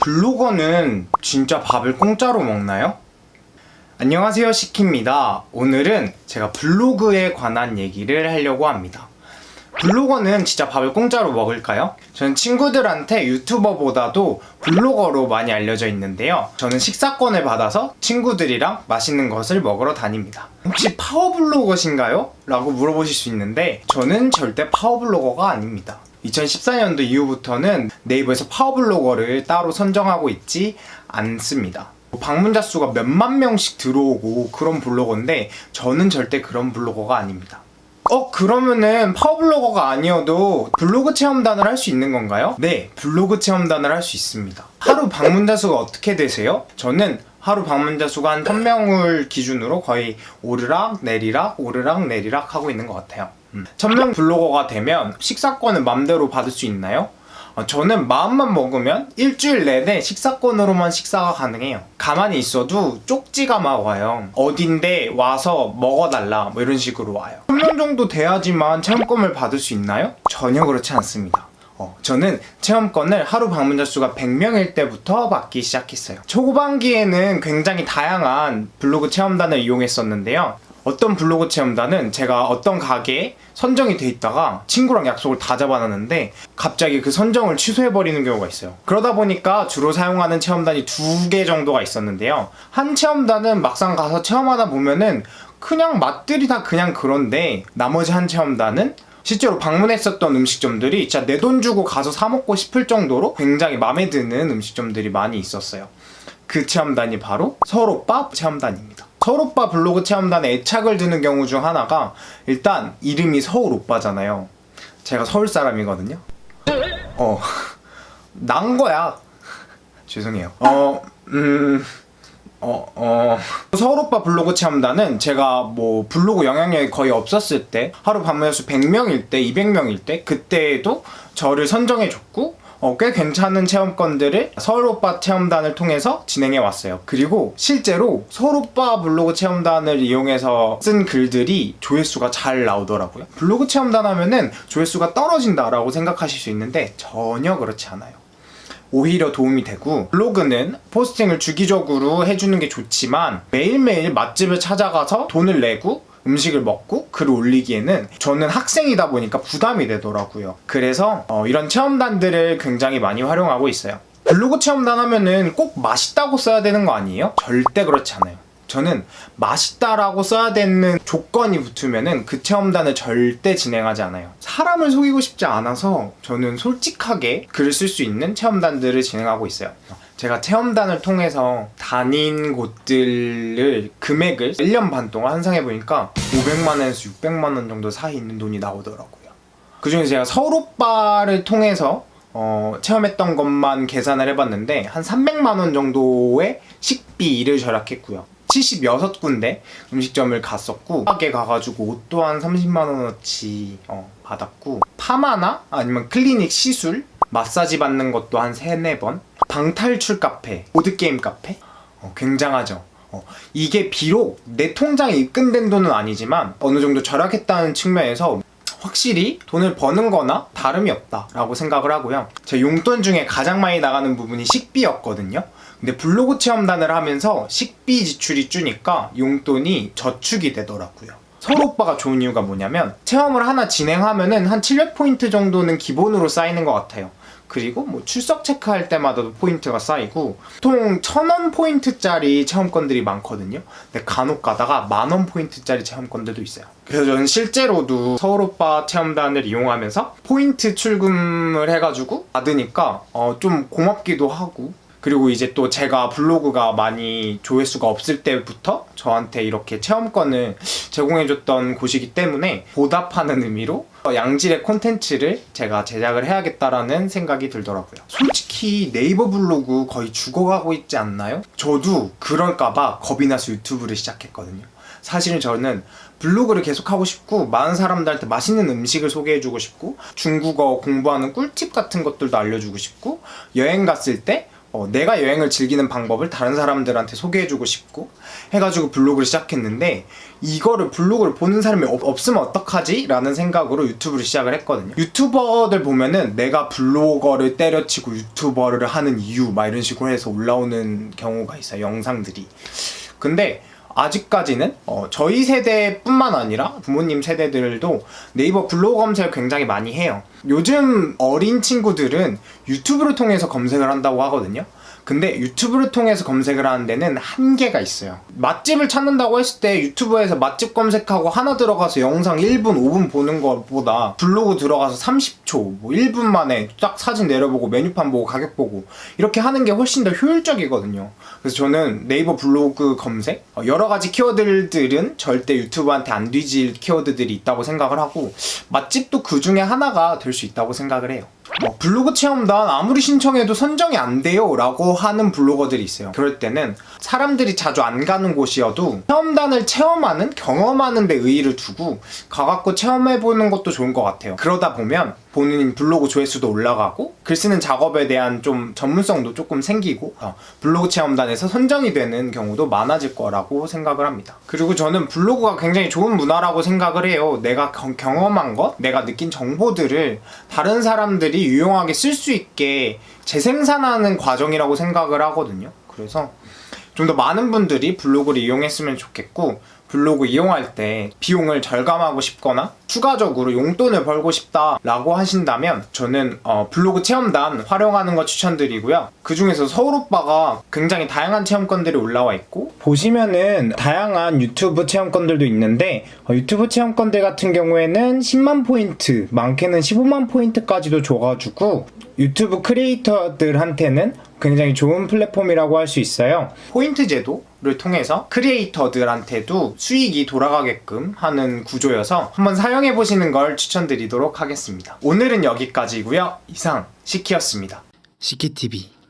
블로거는 진짜 밥을 공짜로 먹나요? 안녕하세요, 시키입니다. 오늘은 제가 블로그에 관한 얘기를 하려고 합니다. 블로거는 진짜 밥을 공짜로 먹을까요? 저는 친구들한테 유튜버보다도 블로거로 많이 알려져 있는데요. 저는 식사권을 받아서 친구들이랑 맛있는 것을 먹으러 다닙니다. 혹시 파워블로거신가요? 라고 물어보실 수 있는데 저는 절대 파워블로거가 아닙니다. 2014년도 이후부터는 네이버에서 파워블로거를 따로 선정하고 있지 않습니다. 방문자 수가 몇만 명씩 들어오고 그런 블로거인데 저는 절대 그런 블로거가 아닙니다. 그러면은 파워블로거가 아니어도 블로그 체험단을 할 수 있는 건가요? 네, 블로그 체험단을 할 수 있습니다. 하루 방문자 수가 어떻게 되세요? 저는 하루 방문자 수가 한 1000명을 기준으로 거의 오르락 내리락 오르락 내리락 하고 있는 것 같아요. 1000명 블로거가 되면 식사권을 맘대로 받을 수 있나요? 저는 마음만 먹으면 일주일 내내 식사권으로만 식사가 가능해요. 가만히 있어도 쪽지가 막 와요. 어딘데 와서 먹어달라 뭐 이런 식으로 와요. 1000명 정도 돼야지만 체험권을 받을 수 있나요? 전혀 그렇지 않습니다. 저는 체험권을 하루 방문자 수가 100명일 때부터 받기 시작했어요. 초반기에는 굉장히 다양한 블로그 체험단을 이용했었는데요. 어떤 블로그 체험단은 제가 어떤 가게에 선정이 돼 있다가 친구랑 약속을 다 잡아놨는데 갑자기 그 선정을 취소해버리는 경우가 있어요. 그러다 보니까 주로 사용하는 체험단이 2개 정도가 있었는데요. 한 체험단은 막상 가서 체험하다 보면은 그냥 맛들이 다 그냥 그런데 나머지 한 체험단은 실제로 방문했었던 음식점들이 진짜 내 돈 주고 가서 사 먹고 싶을 정도로 굉장히 마음에 드는 음식점들이 많이 있었어요. 그 체험단이 바로 서울오빠 체험단입니다. 서울오빠 블로그 체험단에 애착을 두는 경우 중 하나가 일단 이름이 서울오빠잖아요. 제가 서울 사람이거든요. 난 거야. 죄송해요. 서울오빠 블로그 체험단은 제가 뭐 블로그 영향력이 거의 없었을 때 하루 방문자 수 100명일 때 200명일 때 그때에도 저를 선정해줬고 꽤 괜찮은 체험권들을 서울오빠 체험단을 통해서 진행해 왔어요. 그리고 실제로 서울오빠 블로그 체험단을 이용해서 쓴 글들이 조회수가 잘 나오더라고요. 블로그 체험단 하면은 조회수가 떨어진다라고 생각하실 수 있는데 전혀 그렇지 않아요. 오히려 도움이 되고 블로그는 포스팅을 주기적으로 해주는 게 좋지만 매일매일 맛집을 찾아가서 돈을 내고 음식을 먹고 글을 올리기에는 저는 학생이다 보니까 부담이 되더라고요. 그래서 이런 체험단들을 굉장히 많이 활용하고 있어요. 블로그 체험단 하면은 꼭 맛있다고 써야 되는 거 아니에요? 절대 그렇지 않아요. 저는 맛있다라고 써야 되는 조건이 붙으면은 그 체험단을 절대 진행하지 않아요. 사람을 속이고 싶지 않아서 저는 솔직하게 글을 쓸 수 있는 체험단들을 진행하고 있어요. 제가 체험단을 통해서 다닌 곳들을 금액을 1년 반 동안 환산해보니까 500만원에서 600만원 정도 사이 있는 돈이 나오더라고요. 그 중에 제가 서울오빠를 통해서 체험했던 것만 계산을 해봤는데 한 300만원 정도의 식비를 절약했고요. 76군데 음식점을 갔었고 가게 가가지고 옷 또한 30만원어치 받았고 파마나 아니면 클리닉 시술 마사지 받는 것도 한 3-4번 방탈출 카페, 보드게임 카페 굉장하죠. 이게 비록 내 통장에 입금된 돈은 아니지만 어느 정도 절약했다는 측면에서 확실히 돈을 버는 거나 다름이 없다라고 생각을 하고요. 제 용돈 중에 가장 많이 나가는 부분이 식비였거든요. 근데 블로그 체험단을 하면서 식비 지출이 주니까 용돈이 저축이 되더라고요. 서울오빠가 좋은 이유가 뭐냐면 체험을 하나 진행하면은 한 700포인트 정도는 기본으로 쌓이는 것 같아요. 그리고 뭐 출석 체크할 때마다도 포인트가 쌓이고 보통 1000원 포인트짜리 체험권들이 많거든요. 근데 간혹 가다가 10,000원 포인트짜리 체험권들도 있어요. 그래서 저는 실제로도 서울오빠 체험단을 이용하면서 포인트 출금을 해가지고 받으니까 좀 고맙기도 하고 그리고 이제 또 제가 블로그가 많이 조회수가 없을 때부터 저한테 이렇게 체험권을 제공해줬던 곳이기 때문에 보답하는 의미로 양질의 콘텐츠를 제가 제작을 해야겠다라는 생각이 들더라고요. 솔직히 네이버 블로그 거의 죽어가고 있지 않나요? 저도 그럴까봐 겁이 나서 유튜브를 시작했거든요. 사실은 저는 블로그를 계속 하고 싶고 많은 사람들한테 맛있는 음식을 소개해주고 싶고 중국어 공부하는 꿀팁 같은 것들도 알려주고 싶고 여행 갔을 때 내가 여행을 즐기는 방법을 다른 사람들한테 소개해주고 싶고 해가지고 블로그를 시작했는데, 이거를 블로그를 보는 사람이 없으면 어떡하지? 라는 생각으로 유튜브를 시작을 했거든요. 유튜버들 보면은 내가 블로거를 때려치고 유튜버를 하는 이유 막 이런 식으로 해서 올라오는 경우가 있어요, 영상들이. 근데 아직까지는 저희 세대뿐만 아니라 부모님 세대들도 네이버 블로그 검색을 굉장히 많이 해요. 요즘 어린 친구들은 유튜브를 통해서 검색을 한다고 하거든요. 근데 유튜브를 통해서 검색을 하는 데는 한계가 있어요. 맛집을 찾는다고 했을 때 유튜브에서 맛집 검색하고 하나 들어가서 영상 1분, 5분 보는 것보다 블로그 들어가서 30초, 뭐 1분 만에 딱 사진 내려보고 메뉴판 보고 가격 보고 이렇게 하는 게 훨씬 더 효율적이거든요. 그래서 저는 네이버 블로그 검색, 여러 가지 키워드들은 절대 유튜브한테 안 뒤질 키워드들이 있다고 생각을 하고, 맛집도 그 중에 하나가 될 수 있다고 생각을 해요. 블로그 체험단 아무리 신청해도 선정이 안 돼요 라고 하는 블로거들이 있어요. 그럴 때는 사람들이 자주 안 가는 곳이어도 체험단을 체험하는, 경험하는 데 의의를 두고 가갖고 체험해보는 것도 좋은 것 같아요. 그러다 보면 본인 블로그 조회수도 올라가고 글 쓰는 작업에 대한 좀 전문성도 조금 생기고 블로그 체험단에서 선정이 되는 경우도 많아질 거라고 생각을 합니다. 그리고 저는 블로그가 굉장히 좋은 문화라고 생각을 해요. 내가 경험한 것, 내가 느낀 정보들을 다른 사람들이 유용하게 쓸 수 있게 재생산하는 과정이라고 생각을 하거든요. 그래서 좀 더 많은 분들이 블로그를 이용했으면 좋겠고, 블로그 이용할 때 비용을 절감하고 싶거나 추가적으로 용돈을 벌고 싶다라고 하신다면 저는 블로그 체험단 활용하는 거 추천드리고요. 그 중에서 서울오빠가 굉장히 다양한 체험권들이 올라와 있고, 보시면은 다양한 유튜브 체험권들도 있는데 유튜브 체험권들 같은 경우에는 10만 포인트, 많게는 15만 포인트까지도 줘가지고 유튜브 크리에이터들한테는 굉장히 좋은 플랫폼이라고 할 수 있어요. 포인트 제도를 통해서 크리에이터들한테도 수익이 돌아가게끔 하는 구조여서 한번 사용해 보시는 걸 추천드리도록 하겠습니다. 오늘은 여기까지고요. 이상 시키였습니다. 시키TV.